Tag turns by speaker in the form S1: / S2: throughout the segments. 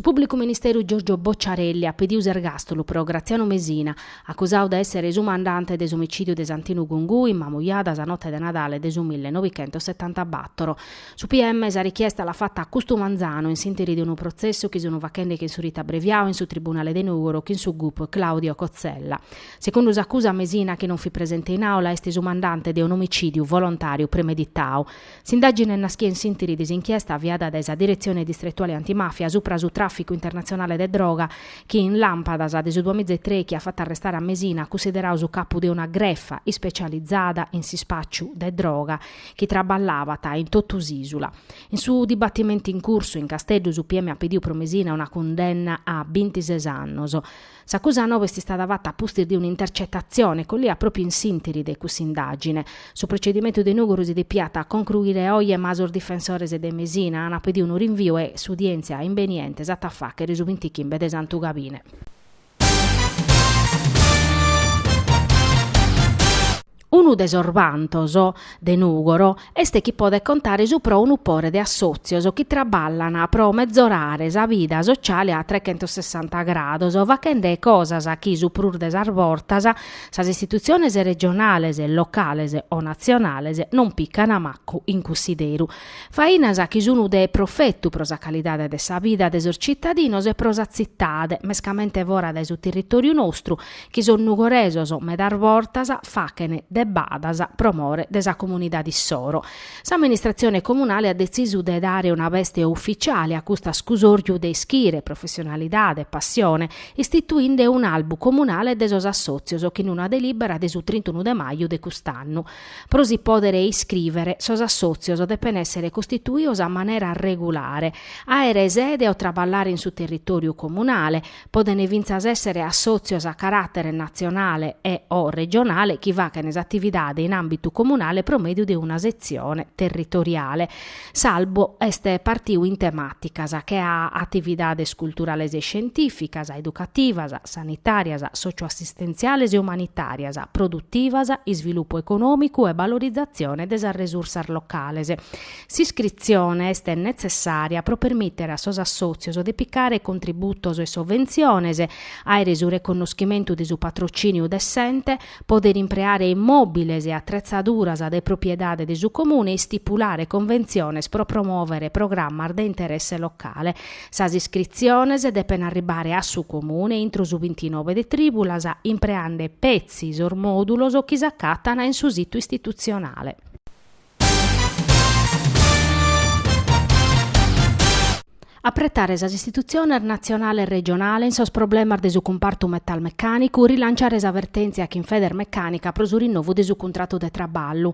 S1: pubblico ministero Giorgio Bocciarelli ha pediuto ergastolo pro Graziano Mesina, accusato di essere esumandante desomicidio de Santino Gungui, in mamuiada a notte de Natale del 1974. Su PM sa richiesta l'ha fatta a Custo Manzano in sintesi di un processo che sono vacende che in surita abbreviato in su tribunale de Nuoro che in su GUP Claudio Cozzella. Secondo l'accusa Mesina che non fi presente in aula è esumandante di un omicidio volontario premeditato. S'indagine naschia in sintesi disinchiesta avviata da direzione distrettuale antimafia su traffico internazionale de droga che in Lampada da 2003 che ha fatto arrestare a Mesina considerato su capo di una greffa specializzata in si spacciu de droga che traballava in Tottusisula. In su dibattimento in corso in Castello su PM ha pediu pro Mesina una condanna a 26 anni. S'accusa nuova è stata fatta a posti di un'intercettazione con lì proprio in sintesi di questa indagine. Su procedimento di Nugoru si depiata a concluire oggi masor difensores de Mesina hanno pediu un rinvio e su udienza inveniente esatta fa che risu 20 chimbe de Santu Gabine. Unu desorbantoso de Nugoro este chi pode contare su pro un upore de assozioso chi traballana pro mezzorare sa vida sociale a 360 grados, vacende cosas a chi su prur desarvortas, sas istituziones regionales, locales o nazionales non piccana maccu in consideru. Fainas a chi sunu de profettu pro sa calidade de sa vida de sos cittadinos e pro sa zittade, mescamente vora de su territoriu nostru, chi son nugoresos o medarvortas, facene de Badasa promore desa comunità di Soro. S'amministrazione comunale ha deciso di dare una veste ufficiale a questa scusorgiu de schire, professionalità e passione, istituendo un albo comunale de sos assozioso che in una delibera de su 31 de maio de quest'anno. Pro si podere iscrivere, sos assozioso deppen essere costituios a maniera regolare, aere sede o traballare in su territorio comunale, poden vinzas essere assozios a carattere nazionale e o regionale chi va che ne attività in ambito comunale promedio di una sezione territoriale, salvo este partiu in tematicas che ha attividades culturales e scientificas, educativas, sanitarias, socioassistenziales e umanitarias, produttivas, sviluppo economico e valorizzazione des resursas locales. S'iscrizione este necessaria pro permettere a sos associos de piccare contributos e sovvenziones, aere su riconoscimento di su patrocinio decente, poter impreare immobili e attrezzaduras de propriedade de su comune e stipulare convenziones pro promuovere programma de interesse locale. Sas iscriziones depen arribare a su comune intro su 29 de tribulas impreande pezzi or modulos o chi s'accattana in su sito istituzionale. Apprettare sa istituzione nazionale e regionale in sos problemas de su comparto metalmeccanico, rilanciare sa avvertenzia che in Federmeccanica pro su rinnovo de su contratto de traballo.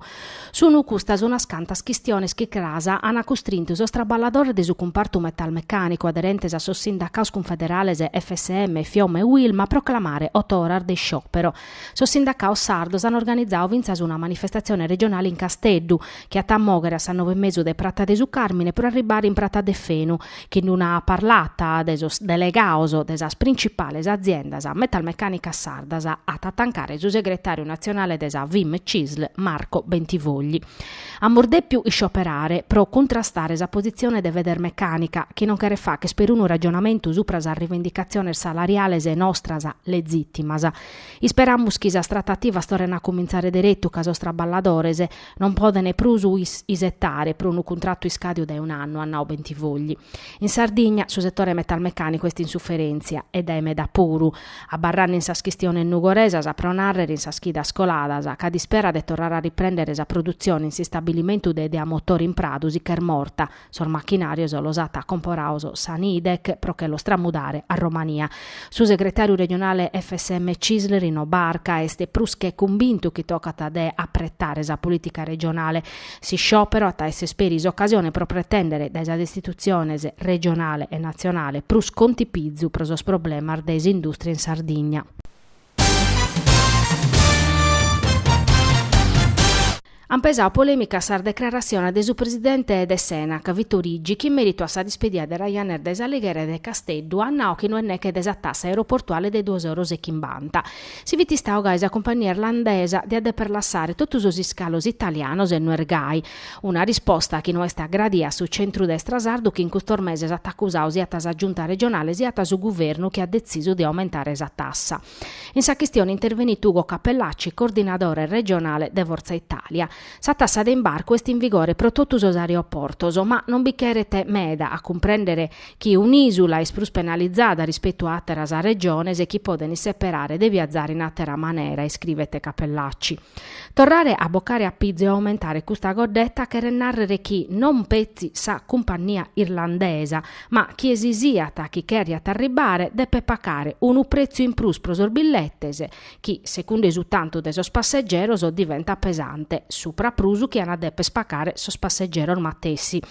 S1: Sono custas una scantas quistiones che crasa hanno costrinto sos traballadores de su comparto metalmeccanico aderentes a sos sindacaus confederales FSM, FIOM e UILM a proclamare 8 ore de sciopero. Sos sindacaus sardos hanno organizzato vinzas una manifestazione regionale in Casteddu, che a tammogere a San Nove Mesu de Prata de su Carmine per arrivare in Prata de Fenu, che in una parlata de sos delegaos de sas principales aziendas metalmeccanica sardas a tattancare su segretario nazionale de sa VIM CISL Marco Bentivogli. A mordepiu scioperare pro contrastare sa posizione de Federmeccanica che non care fa che per un ragionamento supra sa rivendicazione salariales e nostras legittimas. Isperamus chi sa trattativa storena a cominciare diretto caso traballadores non podene prusu isettare pro un contratto iscadio de un anno a Nao Bentivogli. In Sardegna, su settore metalmeccanico est in sofferenzia ed eme da puru. A barranno in sa schistione nugoresas, a pronarrere in sa schida scoladas, a dispera de tornare a riprendere sa produzione in si stabilimento de a motori in Pradusi che er morta, sor macchinario losata a comporauso Sanidec pro che lo stramudare a Romania. Su segretario regionale FSM Cisl Rino Barca este prusche convinto che toccata de apprettare sa politica regionale. Si sciopero a taesse speris occasione pro pretendere da sa istituziones regionale e nazionale prus conti pizzu pro sos problemas des industrie in Sardegna. Han pesato polemica sa declarazione del suo presidente de Senac, Vittorigi, che in merito a sa dispedia de Ryanair des Alleghere de Casteddu, annao che non è che desattassa aeroportuale de 2 euro in banta. Si vitista oggi a compagnia irlandesa di adeperlassare tutti i scalos italianos e nuergai. Una risposta che non è gradia su centro-destra sardo che in questo mese è accusato sia a giunta regionale sia a su governo che ha deciso di aumentare esa tassa. In sa questione intervenuto Ugo Cappellacci, coordinatore regionale de Forza Italia. Sa tassa d'imbarco è in vigore pro totus os aeroportos, ma non biccherete meda a comprendere che un'isola è più penalizzata rispetto a altre regioni e chi poden separare de viaggiare in altra maniera, scrivete Cappellacci. Tornare a boccare a pizzo e aumentare questa gordetta che renarre chi non pezzi sa compagnia irlandesa, ma chi esisiata chi chiede arrivare deve pagare un prezzo in plus pro sorbilettese, chi secondo esultanto de sos passeggeri diventa pesante. Supra prusu che hanno deppe spaccare sos passeggeri ormatessi.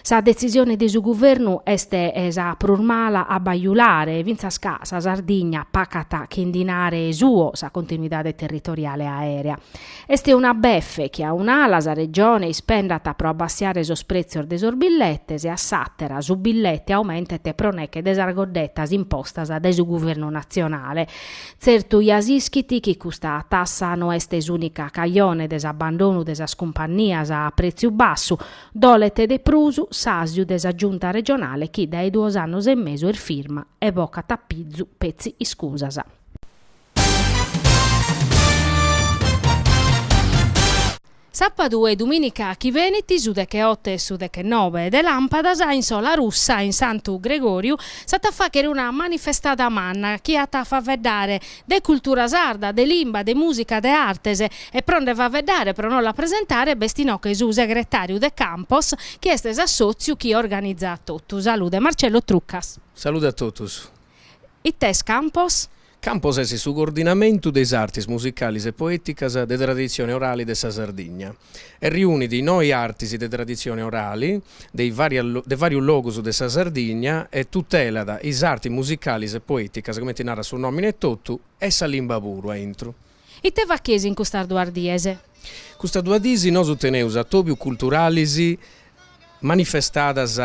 S1: Sa decisione di su governo este esa prurmala a baiulare e vinza sa Sardigna pacata che indinare suo sa continuità territoriale aerea. Este una beffe che a un'ala sa regione spendata pro abbassiare sos prezzi de sorbilettese a sattera su billette aumentete proneche desargodettas impostas de su governo nazionale. Certo iasischiti che questa tassa no este unica caglione desabbandono desas compagnias a prezzo basso, dolete de prusu Sasiu desa giunta regionale che dai 2 anni e mezzo firma evoca tappizzu pezzi scusasa. Sabato e domenica chi veniti su de che 8 e su de che 9 de Lampadas in Sola Russa in Santo Gregorio stata a fare una manifestata manna che ha fa vedere de cultura sarda, de limba, de musica, de artese e pronde va a vedere però non la presentare bestino che su segretario de Campos che è stesa sozio chi organizza tutto. Salute Marcello Truccas.
S2: Salute a tutti.
S1: Ites Campos?
S2: Campos è su coordinamento des artis musicali e poeticas de tradizione orali de sa Sardigna e riuni di noi artis de tradizione orali de varios logos de sa Sardigna e tutela da is arti musicali e poeticas come ti narra sul nomine tutto e sa limba puro entro.
S1: E te va chiesi in questa duardiese?
S2: Questa duardisi nos teneus a tobiu culturalisi manifestadas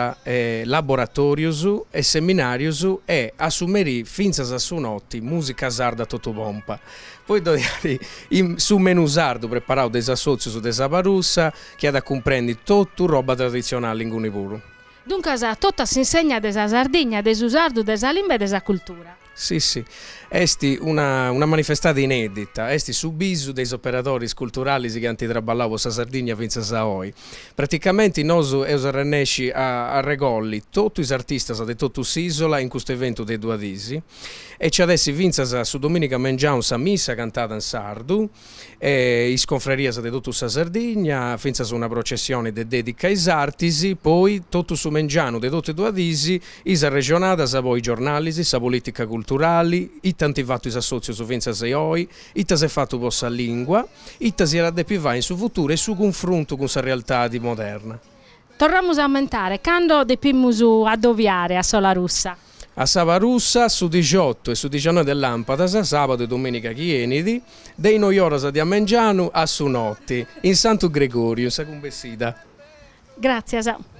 S2: laboratorios e seminarios e assumeri finzas a su notti musica sarda tutto pompa. Poi su menu sardo preparato des assozios de Sabarussa che ha da comprendi tutto roba tradizionale in Gunipuru.
S1: Dunque tutta si insegna desa Sardegna, desu sardo, desa limba e desa cultura.
S2: Sì, esti una manifestata inedita, esti su bisu dei operatori culturali che hanno traballato sa Sardegna finza sa oi. Praticamente noi rennesci a regolli tutti gli artisti di tutta l'isola in questo evento dei 2 disi e ci adesso finza su domenica mangiamo sa missa cantata in sardo e i sconfrerias di tutta sa Sardegna finza su una processione de dedica ai artisi, poi tutto su mangiano di tutti i 2 disi isa regionata sa poi giornali, sa politica culturali, itta ti fatto is associo su finza sei oi, itta si è fatto possa lingua, itta si era depivà in su futuro e su confronto con sa realtà di moderna.
S1: Torniamo a aumentare, quando depimus a doviare a Sola Russa?
S2: A Savarussa su 18 e su 19 dell'Ampadas, sabato e domenica chienidi, dei noi oras di Amengiano a su notti, in Santo Gregorio, sa convessida.
S1: Grazie.